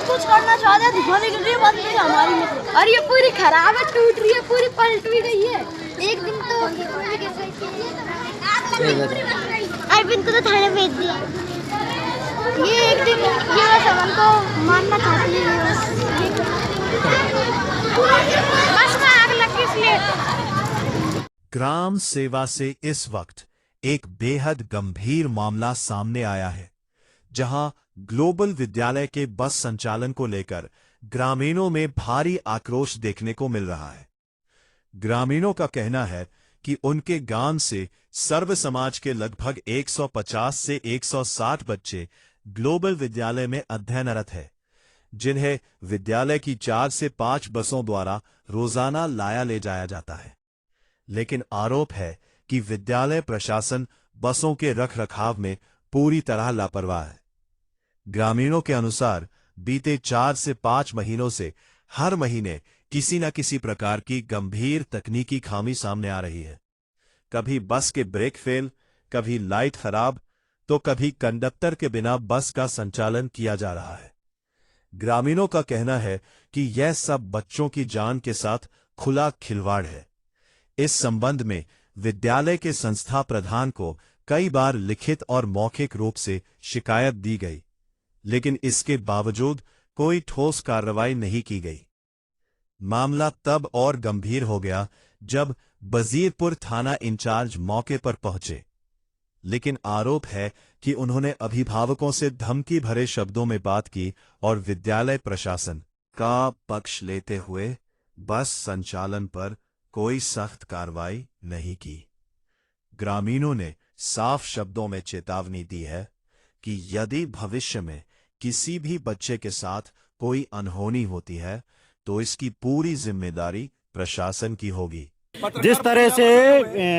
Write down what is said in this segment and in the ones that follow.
कुछ करना चाहते हैं, धुआं निकल रही है, बंद नहीं हमारी में। और ये पूरी खराब है, टूट रही है, पूरी पलट भी गई है। एक दिन तो अरविंद को तो थाने भेज दिया। ये एक दिन ये बस अमन को मारना चाहती है, बस मैं आग लग गई इसलिए। ग्राम सेवा से इस वक्त एक बेहद गंभीर मामला सामने आया है, जहां ग्लोबल विद्यालय के बस संचालन को लेकर ग्रामीणों में भारी आक्रोश देखने को मिल रहा है। ग्रामीणों का कहना है कि उनके गांव से सर्व समाज के लगभग 150 से 160 बच्चे ग्लोबल विद्यालय में अध्ययनरत है, जिन्हें विद्यालय की 4 से 5 बसों द्वारा रोजाना लाया ले जाया जाता है। लेकिन आरोप है कि विद्यालय प्रशासन बसों के रखरखाव में पूरी तरह लापरवाह है। ग्रामीणों के अनुसार बीते 4 से 5 महीनों से हर महीने किसी न किसी प्रकार की गंभीर तकनीकी खामी सामने आ रही है। कभी बस के ब्रेक फेल, कभी लाइट खराब, तो कभी कंडक्टर के बिना बस का संचालन किया जा रहा है। ग्रामीणों का कहना है कि यह सब बच्चों की जान के साथ खुला खिलवाड़ है। इस संबंध में विद्यालय के संस्था प्रधान को कई बार लिखित और मौखिक रूप से शिकायत दी गई, लेकिन इसके बावजूद कोई ठोस कार्रवाई नहीं की गई। मामला तब और गंभीर हो गया जब बजीरपुर थाना इंचार्ज मौके पर पहुंचे, लेकिन आरोप है कि उन्होंने अभिभावकों से धमकी भरे शब्दों में बात की और विद्यालय प्रशासन का पक्ष लेते हुए बस संचालन पर कोई सख्त कार्रवाई नहीं की। ग्रामीणों ने साफ शब्दों में चेतावनी दी है कि यदि भविष्य में किसी भी बच्चे के साथ कोई अनहोनी होती है तो इसकी पूरी जिम्मेदारी प्रशासन की होगी। जिस तरह से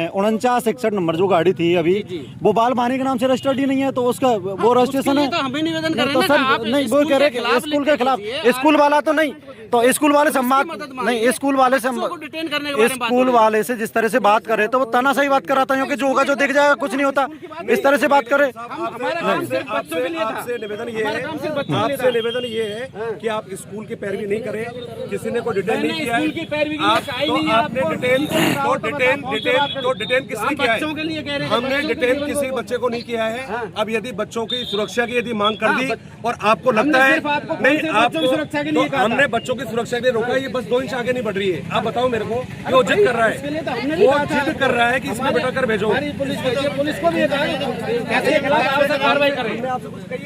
4961 नंबर जो गाड़ी थी अभी वो बाल भानी के नाम से रजिस्टर्ड ही नहीं है, तो उसका वो रजिस्ट्रेशन है। तो हमें निवेदन कर रहे तो हैं सर नहीं, वो कह रहे हैं स्कूल के खिलाफ। स्कूल वाला तो नहीं, तो स्कूल वाले से नहीं, स्कूल वाले से स्कूल वाले से जिस तरह से बात करे तो वो तानाशाही बात कराता है कि जो होगा जो देख जाएगा, कुछ नहीं होता, इस तरह से बात करे। आपसे निवेदन ये है कि आप स्कूल की पैरवी नहीं करें। किसी ने कोई डिटेन नहीं किया है, तो डिटेन किसने किया है? हमने डिटेन किसी बच्चे को नहीं किया है। अब यदि बच्चों की सुरक्षा की यदि मांग कर दी और आपको लगता है नहीं, आपको तो हमने बच्चों की सुरक्षा के लिए रोका, ये बस 2 इंच आगे नहीं बढ़ रही है। आप बताओ मेरे को, वो जिद कर रहा है, वो जिद कर रहा है कि इसमें बेटा कर भेजो। पुलिस को भी कार्रवाई करें,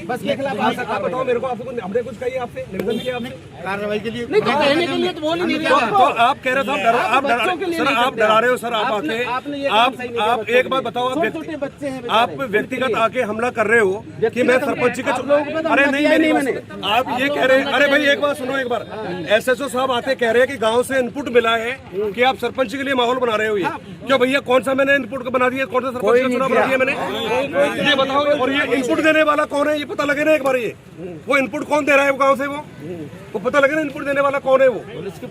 बस के खिलाफ आप बताओ मेरे को, हमने कुछ कही आपसे, निवेदन किया आपने कार्रवाई के लिए कहने के लिए तो बोल ही नहीं रहा। तो आप कह रहे थे आप डरा रहे हो सर। आप आके आप एक बात बताओ, आप व्यक्तिगत आके हमला कर रहे हो कि मैं सरपंच के। अरे नहीं, आप ये कह रहे हैं। अरे भाई एक बात सुनो, एक बार SSO साहब आते कह रहे हैं कि गांव से इनपुट मिला है कि आप सरपंच के लिए माहौल बना रहे हो। ये क्यों भैया, कौन सा मैंने इनपुट बना दिया? कौन सा सरपंच का चुनाव बना दिया मैंने? ये बताओ। और ये इनपुट देने वाला कौन है, ये पता लगे ना एक बार। ये वो इनपुट कौन दे रहा है वो गाँव से, वो पता लगे ना इनपुट देने वाला कौन है। वो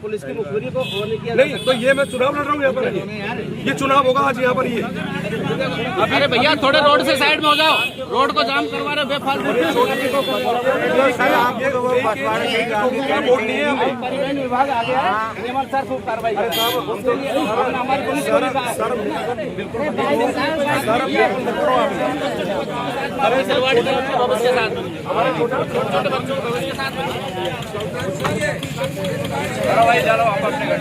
पुलिस की मुखबिरी को नहीं, तो ये मैं चुनाव लड़ रहा हूँ यहाँ पर। ये चुनाव होगा आज यहाँ पर। ये अरे भैया थोड़े रोड से साइड में हो जाओ, रोड को जाम करवा रहे बेफालतू। परिवहन विभाग आ गया है, सर खूब कार्रवाई हमारी पुलिस के साथ, हमारे छोटे बच्चों के साथ भाई चलो आप अपने घर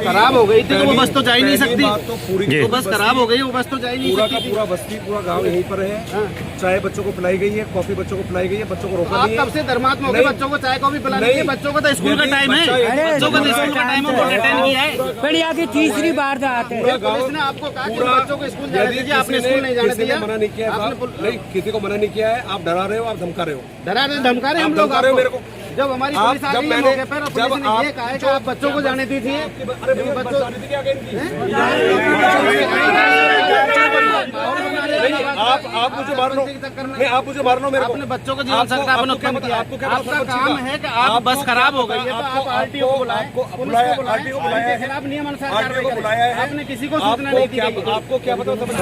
खराब हो गई थी तो वो बस तो जा ही नहीं सकती। तो बस खराब हो गई, वो बस तो जा ही नहीं सकती। पूरा बस्ती, पूरा गांव यहीं पर है। चाय बच्चों को पिलाई गई है, कॉफी बच्चों को पिलाई गई है, बच्चों को रोका नहीं है। आप कब से धर्मात्मा हो गए बच्चों को चाय कॉफी पिलाने के? बच्चों को तो स्कूल का टाइम है, बच्चों को तो स्कूल का टाइम है, वो अटेंड किया है। बढ़िया की तीसरी बार जाते हैं। पुलिस ने आपको कहा कि बच्चों को स्कूल जाने दीजिए, आपने स्कूल नहीं जाने दिया। मना नहीं किया, नहीं किसी को मना नहीं किया है। आप डरा रहे हो, आप धमका रहे हो। डरा रहे धमका रहे हम लोग मेरे को। जब हमारी पुलिस आ गई मौके पर और पुलिस ने ये कहा है कि आप बच्चों को जाने दी थी। आप मुझे मार लो, नहीं आप मुझे मार लो, मेरे को अपने बच्चों को जीवन संकट आपने उत्पन्न किया। आपका काम है कि आप बस खराब हो गई है तो आप आरटीओ को बुलाएं, पुलिस को बुलाएं, उनके खिलाफ नियमानुसार कार्रवाई करें। आपने किसी को सूचना नहीं दी। आपको क्या पता समझ,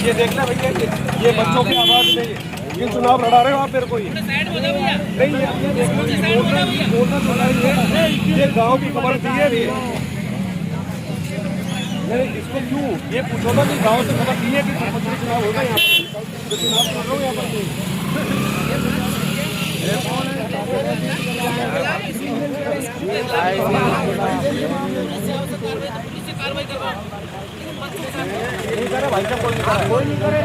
ये देखना भैया, ये बच्चों की आवाज नहीं है, ये चुनाव लड़ा रहे हो आप मेरे को। ये नहीं, ये गांव की खबर थी ये। नहीं, इसको क्यों ये पूछो ना कि गांव से खबर दी है कि सरपंच का चुनाव होगा यहाँ पे, तो चुनाव कर रहा हूँ यहाँ पर भाई साहब, कोई नहीं करे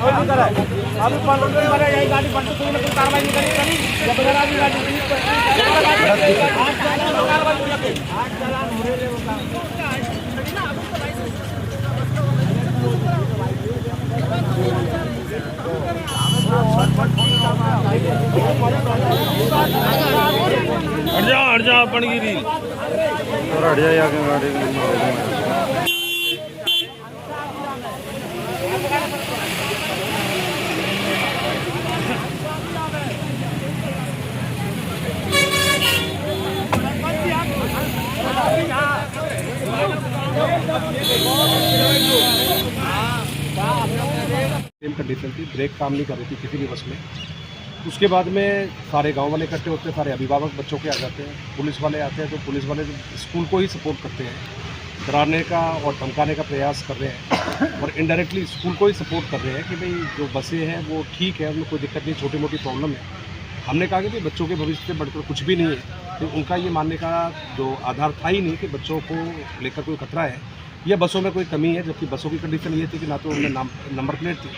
अभी 15 दिन वाले यही गाड़ी पलटो, कोई ना कोई कार्रवाई नहीं करी जब वगैरह भी गाड़ी हट जा अपन गिरी और हट जाए आगे गाड़ी। कंडीशन थी, ब्रेक काम नहीं कर रही थी किसी भी बस में। उसके बाद में सारे गांव वाले इकट्ठे होते हैं, सारे अभिभावक बच्चों के आ जाते हैं, पुलिस वाले आते हैं, तो पुलिस वाले स्कूल को ही सपोर्ट करते हैं, डराने का और धमकाने का प्रयास कर रहे हैं और इनडायरेक्टली स्कूल को ही सपोर्ट कर रहे हैं कि भाई जो बसें हैं वो ठीक है, उनमें कोई दिक्कत नहीं, छोटी मोटी प्रॉब्लम है। हमने कहा कि भाई बच्चों के भविष्य से बढ़कर कुछ भी नहीं है, तो उनका ये मानने का जो आधार था ही नहीं कि बच्चों को लेकर कोई खतरा है या बसों में कोई कमी है। जबकि बसों की कंडीशन ये थी कि ना तो उनमें नंबर प्लेट थी,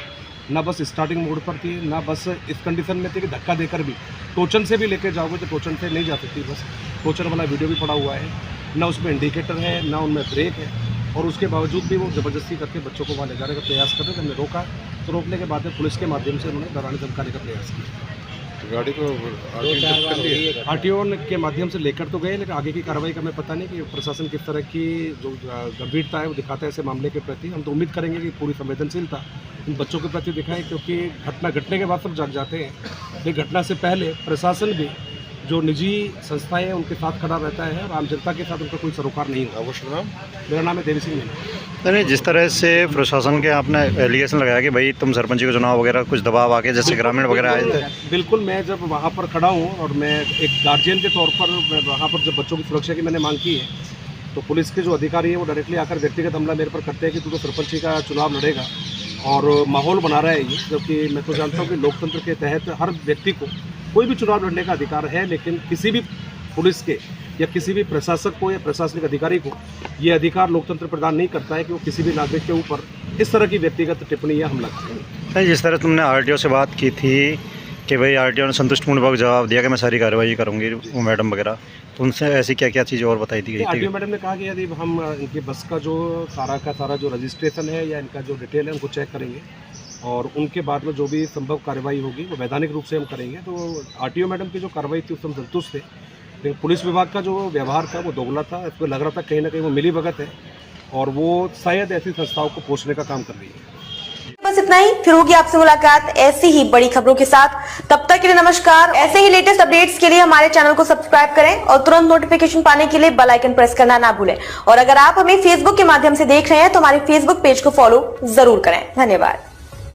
ना बस स्टार्टिंग मोड पर थी, ना बस इस कंडीशन में थी कि धक्का देकर भी टोचन से भी लेके जाओगे तो टोचन से नहीं जा सकती बस। टोचन वाला वीडियो भी पड़ा हुआ है, ना उसमें इंडिकेटर है, ना उनमें ब्रेक है, और उसके बावजूद भी वो ज़बरदस्ती करके बच्चों को वहाँ ले जाने का प्रयास कर रहे थे। हमने रोका, तो रोकने के बाद में पुलिस के माध्यम से उन्होंने डराने धमकाने का प्रयास किया। गाड़ी को आरटीओ के माध्यम से लेकर तो गए, लेकिन आगे की कार्रवाई का हमें पता नहीं कि प्रशासन किस तरह की जो गंभीरता है वो दिखाता है ऐसे मामले के प्रति। हम तो उम्मीद करेंगे कि पूरी संवेदनशीलता इन बच्चों के प्रति दिखाएं, क्योंकि घटना घटने के बाद सब जाग जाते हैं, लेकिन घटना से पहले प्रशासन भी जो निजी संस्थाएं हैं उनके साथ खड़ा रहता है और आम जनता के साथ उनका कोई सरोकार नहीं होगा। वो नाम, मेरा नाम है देवी सिंह मीना। नहीं, जिस तरह से प्रशासन के आपने एलिगेशन लगाया कि भाई तुम सरपंच को चुनाव वगैरह कुछ दबाव आके जैसे ग्रामीण वगैरह आए थे। बिल्कुल, मैं जब वहाँ पर खड़ा हूँ और मैं एक गार्जियन के तौर पर वहाँ पर जब बच्चों की सुरक्षा की मैंने मांग की है, तो पुलिस के जो अधिकारी हैं वो डायरेक्टली आकर व्यक्तिगत हमला मेरे पर करते हैं कि तू तो सरपंची का चुनाव लड़ेगा और माहौल बना रहा है ये। जबकि मैं तो जानता हूँ कि लोकतंत्र के तहत हर व्यक्ति को कोई भी चुनाव लड़ने का अधिकार है, लेकिन किसी भी पुलिस के या किसी भी प्रशासक को या प्रशासनिक अधिकारी को ये अधिकार लोकतंत्र प्रदान नहीं करता है कि वो किसी भी नागरिक के ऊपर इस तरह की व्यक्तिगत टिप्पणी या हमला करें। जिस तरह तुमने आरटीओ से बात की थी कि भाई आरटीओ ने संतुष्टिपूर्वक जवाब दिया कि मैं सारी कार्रवाई करूंगी, वो मैडम वगैरह, तो उनसे ऐसी क्या क्या चीज़ और बताई थी? आरटीओ मैडम ने कहा कि यदि हम इनकी बस का जो सारा जो रजिस्ट्रेशन है या इनका जो डिटेल है उनको चेक करेंगे और उनके बाद में जो भी संभव कार्रवाई होगी वो वैधानिक रूप से हम करेंगे। तो आरटीओ मैडम की जो कार्रवाई थी उससे हम संतुष्ट थे, लेकिन पुलिस विभाग का जो व्यवहार था वो दोगला था। इसको लग रहा था कहीं ना कहीं वो मिलीभगत है और वो शायद ऐसी संस्थाओं को पोषने का काम कर रही है। बस इतना ही, फिर होगी आपसे मुलाकात ऐसी ही बड़ी खबरों के साथ। तब तक के लिए नमस्कार। ऐसे ही लेटेस्ट अपडेट्स के लिए हमारे चैनल को सब्सक्राइब करें और तुरंत नोटिफिकेशन पाने के लिए बेल आइकन प्रेस करना ना भूलें। और अगर आप हमें फेसबुक के माध्यम से देख रहे हैं तो हमारे फेसबुक पेज को फॉलो जरूर करें। धन्यवाद।